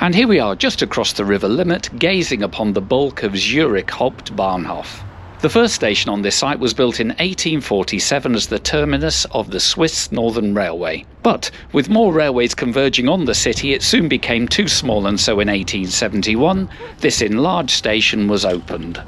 And here we are, just across the river limit, gazing upon the bulk of Zürich Hauptbahnhof. The first station on this site was built in 1847 as the terminus of the Swiss Northern Railway. But with more railways converging on the city, it soon became too small, and so in 1871, this enlarged station was opened.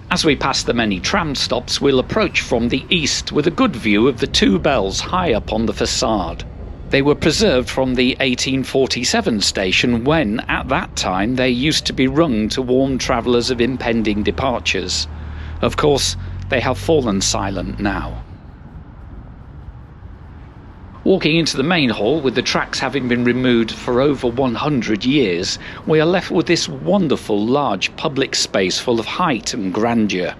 As we pass the many tram stops, we'll approach from the east with a good view of the two bells high up on the facade. They were preserved from the 1847 station when, at that time, they used to be rung to warn travellers of impending departures. Of course, they have fallen silent now. Walking into the main hall, with the tracks having been removed for over 100 years, we are left with this wonderful large public space full of height and grandeur.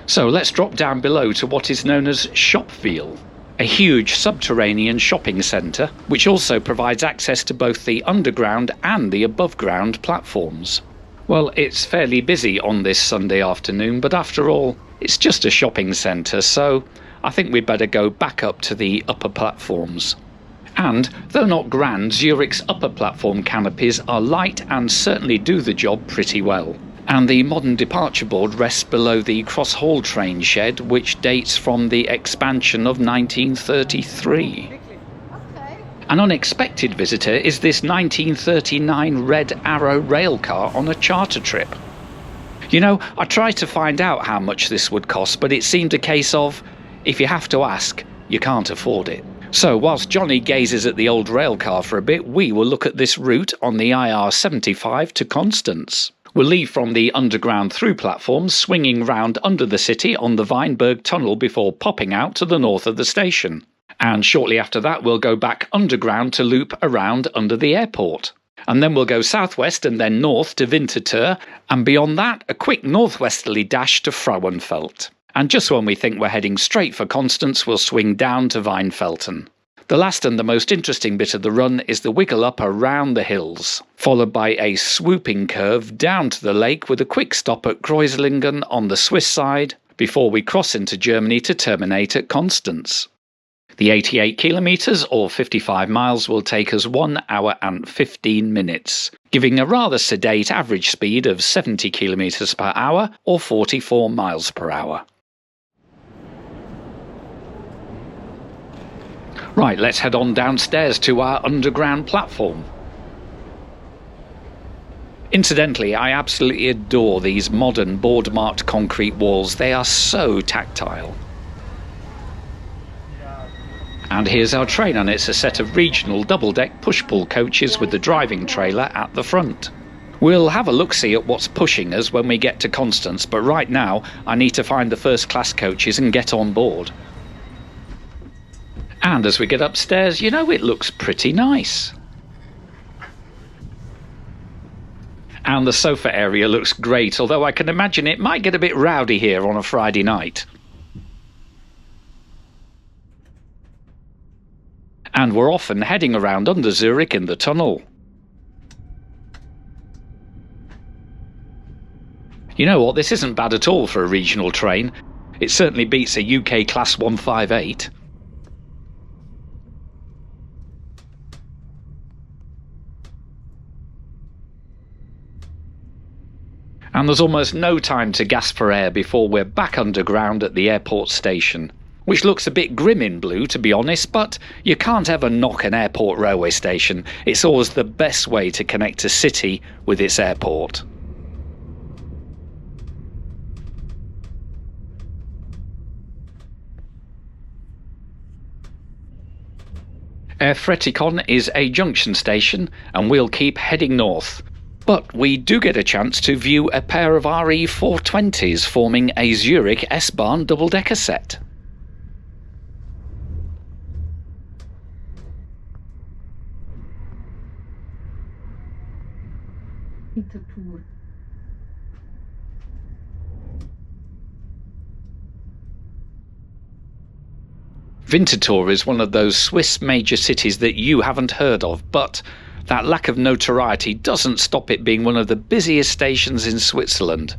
So let's drop down below to what is known as Shopville, a huge subterranean shopping centre which also provides access to both the underground and the above-ground platforms. Well, it's fairly busy on this Sunday afternoon, but after all, it's just a shopping centre, so I think we'd better go back up to the upper platforms. And, though not grand, Zurich's upper platform canopies are light and certainly do the job pretty well. And the modern departure board rests below the Cross-Hall train shed, which dates from the expansion of 1933. An unexpected visitor is this 1939 Red Arrow railcar on a charter trip. You know, I tried to find out how much this would cost, but it seemed a case of, if you have to ask, you can't afford it. So whilst Johnny gazes at the old railcar for a bit, we will look at this route on the IR75 to Constance. We'll leave from the underground through platforms, swinging round under the city on the Weinberg Tunnel before popping out to the north of the station. And shortly after that we'll go back underground to loop around under the airport. And then we'll go southwest and then north to Winterthur, and beyond that a quick northwesterly dash to Frauenfeld. And just when we think we're heading straight for Constance, we'll swing down to Weinfelten. The last and the most interesting bit of the run is the wiggle up around the hills, followed by a swooping curve down to the lake with a quick stop at Kreuzlingen on the Swiss side before we cross into Germany to terminate at Constance. The 88 kilometres or 55 miles will take us 1 hour and 15 minutes, giving a rather sedate average speed of 70 kilometres per hour or 44 miles per hour. Right, let's head on downstairs to our underground platform. Incidentally, I absolutely adore these modern board-marked concrete walls. They are so tactile. And here's our train, and it's a set of regional double-deck push-pull coaches with the driving trailer at the front. We'll have a look-see at what's pushing us when we get to Constance, but right now I need to find the first-class coaches and get on board. And as we get upstairs, you know, it looks pretty nice. And the sofa area looks great, although I can imagine it might get a bit rowdy here on a Friday night. And we're off and heading around under Zurich in the tunnel. You know what, this isn't bad at all for a regional train. It certainly beats a UK Class 158. And there's almost no time to gasp for air before we're back underground at the airport station, which looks a bit grim in blue, to be honest, but you can't ever knock an airport railway station. It's always the best way to connect a city with its airport. Erfretikon is a junction station, and we'll keep heading north. But we do get a chance to view a pair of RE420s forming a Zurich S-Bahn double-decker set. Winterthur. Winterthur is one of those Swiss major cities that you haven't heard of, but that lack of notoriety doesn't stop it being one of the busiest stations in Switzerland.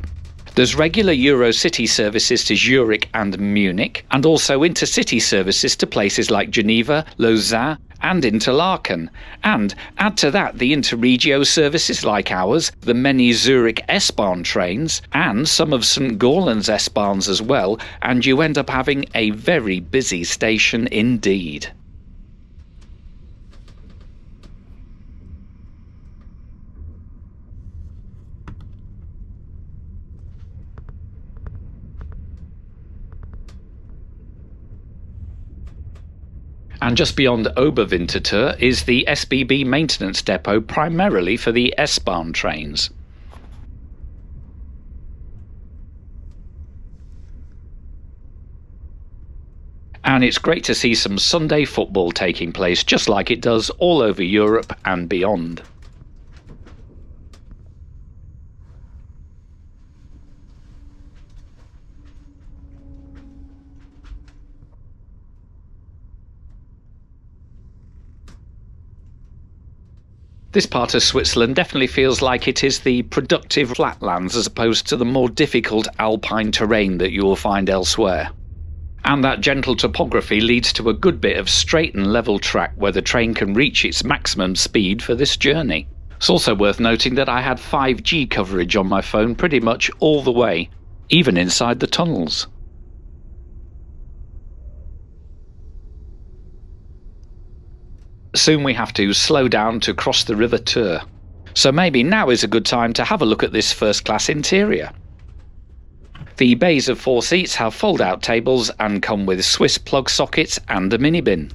There's regular Eurocity services to Zurich and Munich, and also intercity services to places like Geneva, Lausanne and Interlaken. And add to that the interregio services like ours, the many Zurich S-Bahn trains, and some of St Gallen's S-Bahns as well, and you end up having a very busy station indeed. And just beyond Winterthur is the SBB maintenance depot, primarily for the S-Bahn trains. And it's great to see some Sunday football taking place, just like it does all over Europe and beyond. This part of Switzerland definitely feels like it is the productive flatlands as opposed to the more difficult alpine terrain that you will find elsewhere. And that gentle topography leads to a good bit of straight and level track where the train can reach its maximum speed for this journey. It's also worth noting that I had 5G coverage on my phone pretty much all the way, even inside the tunnels. Soon we have to slow down to cross the River Thur, so maybe now is a good time to have a look at this first-class interior. The bays of 4 seats have fold-out tables and come with Swiss plug sockets and a minibin.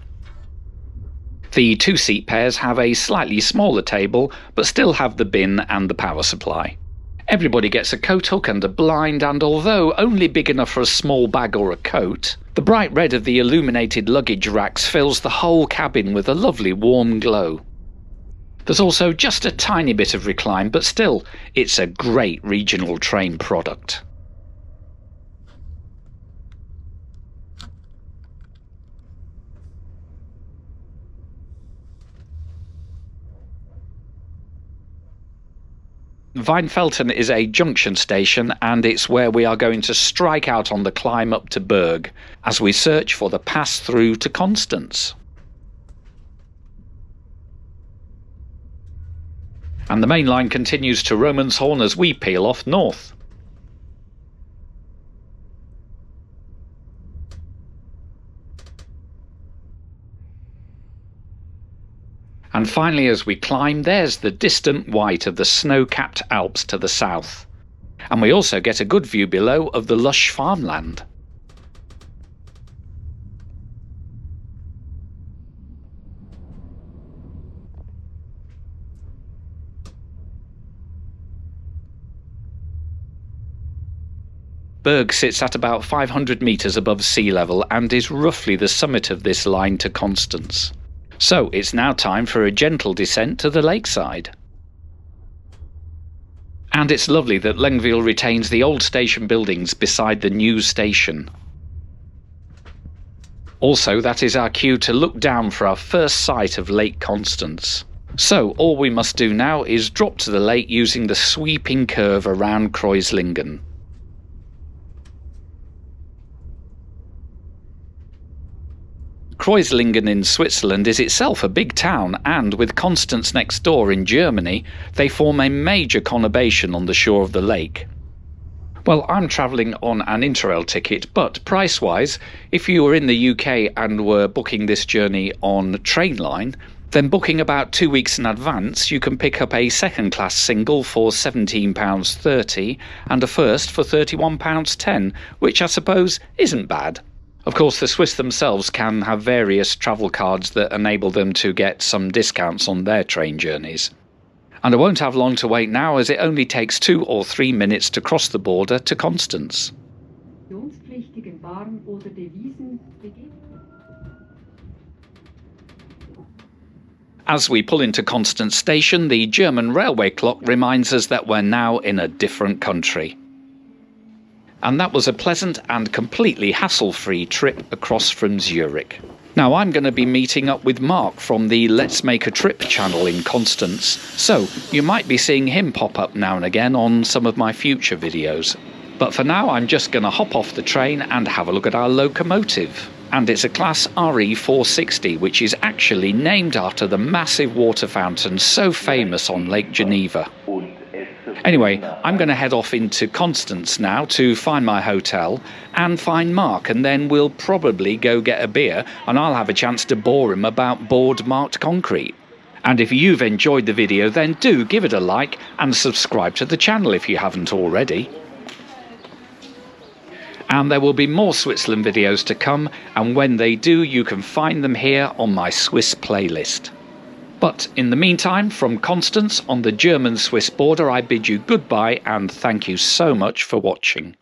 The 2-seat pairs have a slightly smaller table, but still have the bin and the power supply. Everybody gets a coat hook and a blind, and although only big enough for a small bag or a coat, the bright red of the illuminated luggage racks fills the whole cabin with a lovely warm glow. There's also just a tiny bit of recline, but still, it's a great regional train product. Weinfelten is a junction station, and it's where we are going to strike out on the climb up to Berg as we search for the pass through to Constance. And the main line continues to Romanshorn as we peel off north. And finally, as we climb, there's the distant white of the snow-capped Alps to the south. And we also get a good view below of the lush farmland. Berg sits at about 500 metres above sea level and is roughly the summit of this line to Constance. So it's now time for a gentle descent to the lakeside. And it's lovely that Lengjeville retains the old station buildings beside the new station. Also, that is our cue to look down for our first sight of Lake Constance. So all we must do now is drop to the lake using the sweeping curve around Kreuzlingen. Kreuzlingen in Switzerland is itself a big town, and with Constance next door in Germany, they form a major conurbation on the shore of the lake. Well, I'm travelling on an Interrail ticket, but price-wise, if you were in the UK and were booking this journey on TrainLine, then booking about 2 weeks in advance, you can pick up a second-class single for £17.30 and a first for £31.10, which I suppose isn't bad. Of course, the Swiss themselves can have various travel cards that enable them to get some discounts on their train journeys. And I won't have long to wait now, as it only takes 2 or 3 minutes to cross the border to Constance. As we pull into Constance station, the German railway clock reminds us that we're now in a different country. And that was a pleasant and completely hassle-free trip across from Zurich. Now I'm going to be meeting up with Mark from the Let's Make a Trip channel in Constance, so you might be seeing him pop up now and again on some of my future videos. But for now, I'm just going to hop off the train and have a look at our locomotive. And it's a Class RE 460, which is actually named after the massive water fountain so famous on Lake Geneva. Anyway, I'm going to head off into Constance now to find my hotel and find Mark, and then we'll probably go get a beer and I'll have a chance to bore him about board-marked concrete. And if you've enjoyed the video, then do give it a like and subscribe to the channel if you haven't already. And there will be more Switzerland videos to come, and when they do, you can find them here on my Swiss playlist. But in the meantime, from Constance on the German-Swiss border, I bid you goodbye and thank you so much for watching.